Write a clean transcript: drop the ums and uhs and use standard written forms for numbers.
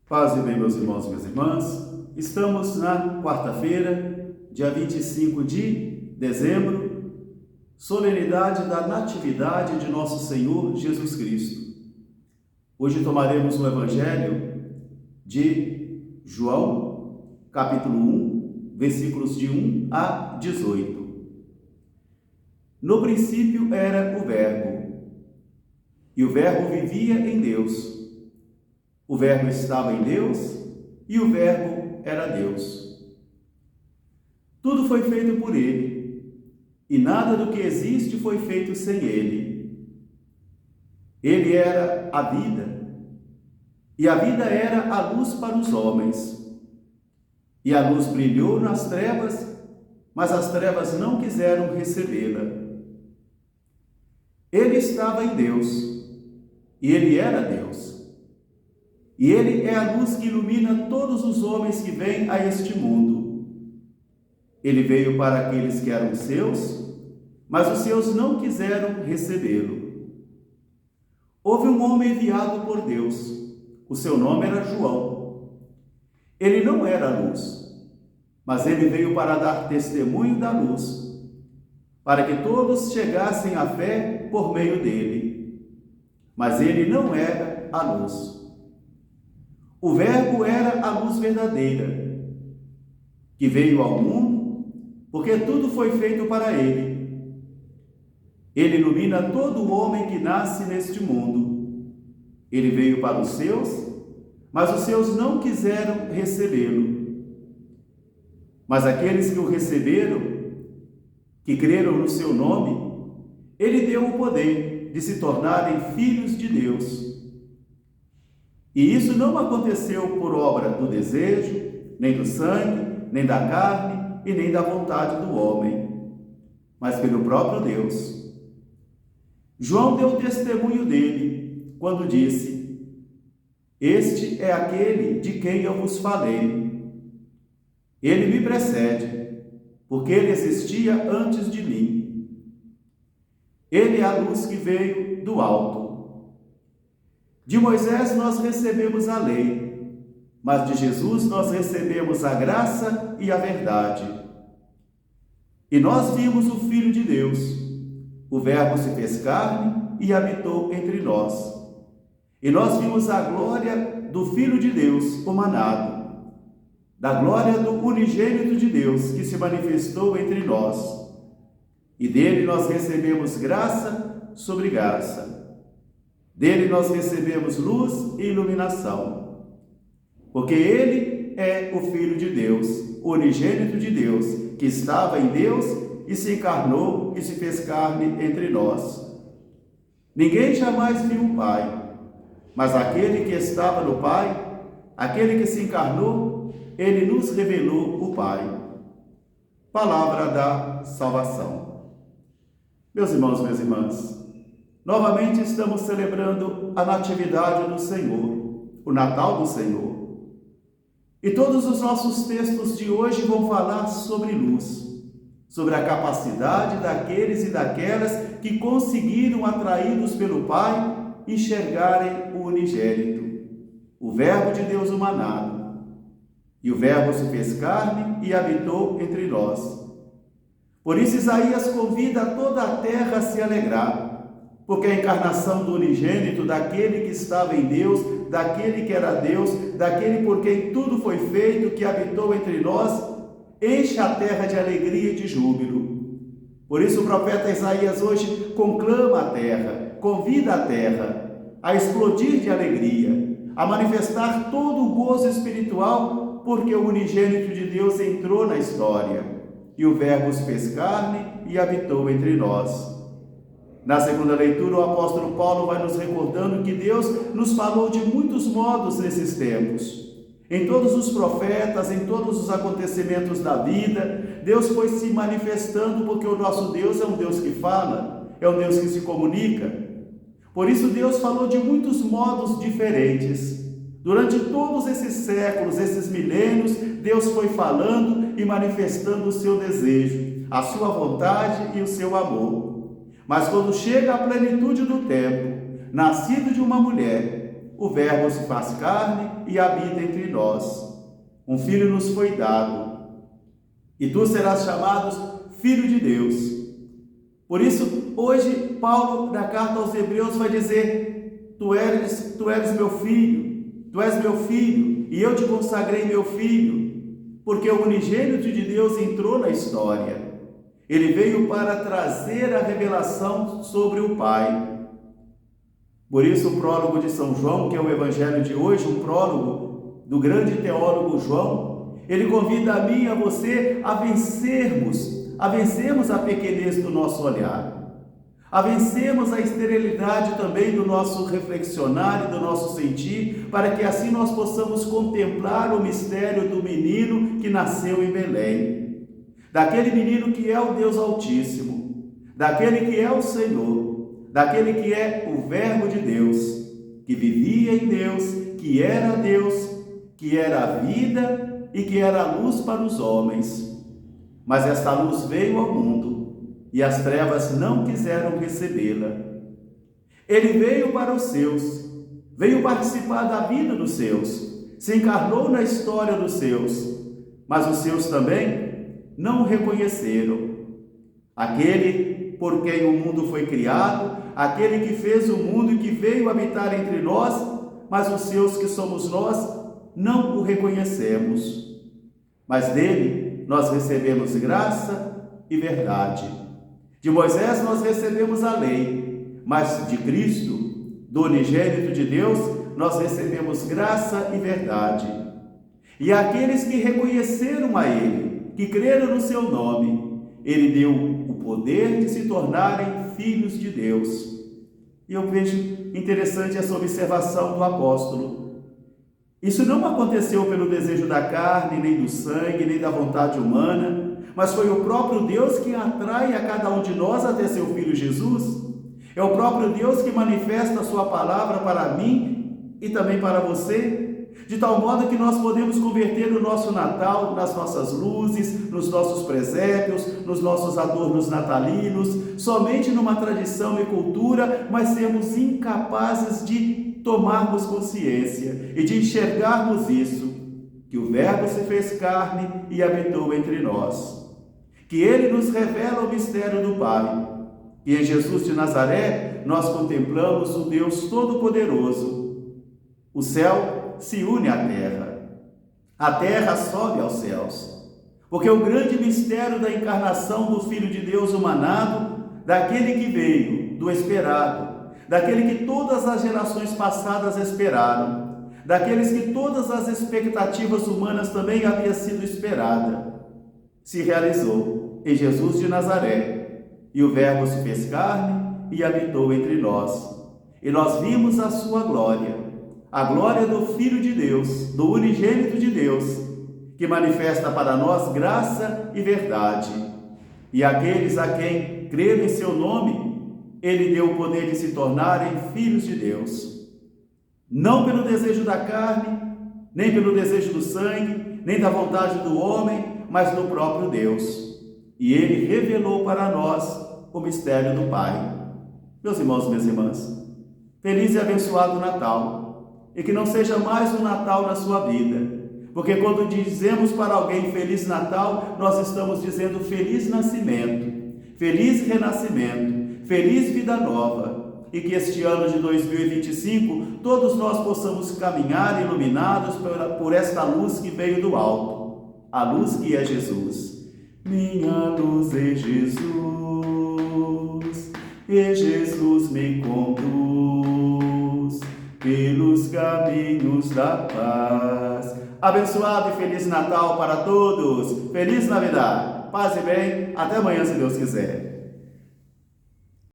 Paz e bem, meus irmãos e minhas irmãs. Estamos na quarta-feira, dia 25 de dezembro, solenidade da Natividade de Nosso Senhor Jesus Cristo. Hoje tomaremos o Evangelho de João, capítulo 1, versículos de 1 a 18. No princípio era o Verbo, e o Verbo vivia em Deus. O Verbo estava em Deus, e o Verbo era Deus. Tudo foi feito por Ele, e nada do que existe foi feito sem Ele. Ele era a vida, e a vida era a luz para os homens. E a luz brilhou nas trevas, mas as trevas não quiseram recebê-la. Ele estava em Deus, e Ele era Deus. E Ele é a luz que ilumina todos os homens que vêm a este mundo. Ele veio para aqueles que eram seus, mas os seus não quiseram recebê-lo. Houve um homem enviado por Deus. O seu nome era João. Ele não era luz, mas ele veio para dar testemunho da luz, para que todos chegassem à fé por meio dele. Mas ele não era a luz. O Verbo era a luz verdadeira, que veio ao mundo, porque tudo foi feito para ele. Ele ilumina todo homem que nasce neste mundo. Ele veio para os seus, mas os seus não quiseram recebê-lo. Mas aqueles que o receberam, que creram no seu nome, ele deu o poder de se tornarem filhos de Deus. E isso não aconteceu por obra do desejo, nem do sangue, nem da carne e nem da vontade do homem, mas pelo próprio Deus. João deu testemunho dele quando disse: "Este é aquele de quem eu vos falei. Ele me precede, porque ele existia antes de mim. Ele é a luz que veio do alto. De Moisés nós recebemos a lei, mas de Jesus nós recebemos a graça e a verdade. E nós vimos o Filho de Deus. O Verbo se fez carne e habitou entre nós. E nós vimos a glória do Filho de Deus, o manado, da glória do unigênito de Deus, que se manifestou entre nós. E dele nós recebemos graça sobre graça. Dele nós recebemos luz e iluminação, porque Ele é o Filho de Deus, o unigênito de Deus, que estava em Deus e se encarnou e se fez carne entre nós. Ninguém jamais viu o Pai, mas aquele que estava no Pai, aquele que se encarnou, Ele nos revelou o Pai." Palavra da salvação. Meus irmãos, minhas irmãs, novamente estamos celebrando a Natividade do Senhor, o Natal do Senhor. E todos os nossos textos de hoje vão falar sobre luz, sobre a capacidade daqueles e daquelas que conseguiram, atraídos pelo Pai, enxergarem o unigênito, o Verbo de Deus humanado. E o Verbo se fez carne e habitou entre nós. Por isso Isaías convida toda a terra a se alegrar, porque a encarnação do unigênito, daquele que estava em Deus, daquele que era Deus, daquele por quem tudo foi feito, que habitou entre nós, enche a terra de alegria e de júbilo. Por isso o profeta Isaías hoje conclama a terra, convida a terra a explodir de alegria, a manifestar todo o gozo espiritual, porque o unigênito de Deus entrou na história, e o Verbo se fez carne e habitou entre nós. Na segunda leitura, o apóstolo Paulo vai nos recordando que Deus nos falou de muitos modos nesses tempos. Em todos os profetas, em todos os acontecimentos da vida, Deus foi se manifestando, porque o nosso Deus é um Deus que fala, é um Deus que se comunica. Por isso Deus falou de muitos modos diferentes. Durante todos esses séculos, esses milênios, Deus foi falando e manifestando o seu desejo, a sua vontade e o seu amor. Mas quando chega a plenitude do tempo, nascido de uma mulher, o Verbo se faz carne e habita entre nós. Um filho nos foi dado, e tu serás chamado Filho de Deus. Por isso, hoje, Paulo, na carta aos Hebreus, vai dizer: tu eres meu filho, tu és meu filho, e eu te consagrei meu filho, porque o unigênito de Deus entrou na história. Ele veio para trazer a revelação sobre o Pai. Por isso, o prólogo de São João, que é o evangelho de hoje, um prólogo do grande teólogo João, ele convida a mim e a você a vencermos a pequenez do nosso olhar, a vencermos a esterilidade também do nosso reflexionar e do nosso sentir, para que assim nós possamos contemplar o mistério do menino que nasceu em Belém, daquele menino que é o Deus Altíssimo, daquele que é o Senhor, daquele que é o Verbo de Deus, que vivia em Deus, que era a vida e que era a luz para os homens. Mas esta luz veio ao mundo e as trevas não quiseram recebê-la. Ele veio para os seus, veio participar da vida dos seus, se encarnou na história dos seus, mas os seus também não o reconheceram. Aquele por quem o mundo foi criado, aquele que fez o mundo e que veio habitar entre nós, mas os seus, que somos nós, não o reconhecemos. Mas dele nós recebemos graça e verdade. De Moisés nós recebemos a lei, mas de Cristo, do unigênito de Deus, nós recebemos graça e verdade. E aqueles que reconheceram a Ele, que creram no seu nome, Ele deu o poder de se tornarem filhos de Deus. E eu vejo interessante essa observação do apóstolo. Isso não aconteceu pelo desejo da carne, nem do sangue, nem da vontade humana, mas foi o próprio Deus que atrai a cada um de nós até seu Filho Jesus. É o próprio Deus que manifesta a sua palavra para mim e também para você, de tal modo que nós podemos converter o nosso Natal nas nossas luzes, nos nossos presépios, nos nossos adornos natalinos, somente numa tradição e cultura, mas sermos incapazes de tomarmos consciência e de enxergarmos isso, que o Verbo se fez carne e habitou entre nós, que Ele nos revela o mistério do Pai, e em Jesus de Nazaré nós contemplamos o Deus Todo-Poderoso. O céu se une à terra, a terra sobe aos céus, porque o grande mistério da encarnação do Filho de Deus humanado, daquele que veio, do esperado, daquele que todas as gerações passadas esperaram, daqueles que todas as expectativas humanas também havia sido esperada, se realizou em Jesus de Nazaré, e o Verbo se fez carne e habitou entre nós, e nós vimos a sua glória, a glória do Filho de Deus, do unigênito de Deus, que manifesta para nós graça e verdade, e aqueles a quem creram em seu nome, Ele deu o poder de se tornarem filhos de Deus, não pelo desejo da carne, nem pelo desejo do sangue, nem da vontade do homem, mas do próprio Deus. E Ele revelou para nós o mistério do Pai. Meus irmãos e minhas irmãs, feliz e abençoado Natal, e que não seja mais um Natal na sua vida, porque quando dizemos para alguém Feliz Natal, nós estamos dizendo Feliz Nascimento, Feliz Renascimento, Feliz Vida Nova, e que este ano de 2025 todos nós possamos caminhar iluminados por esta luz que veio do alto, a luz que é Jesus. Minha luz é Jesus, e Jesus me conduz pelos caminhos da paz. Abençoado e feliz Natal para todos, feliz Navidade, paz e bem, até amanhã se Deus quiser.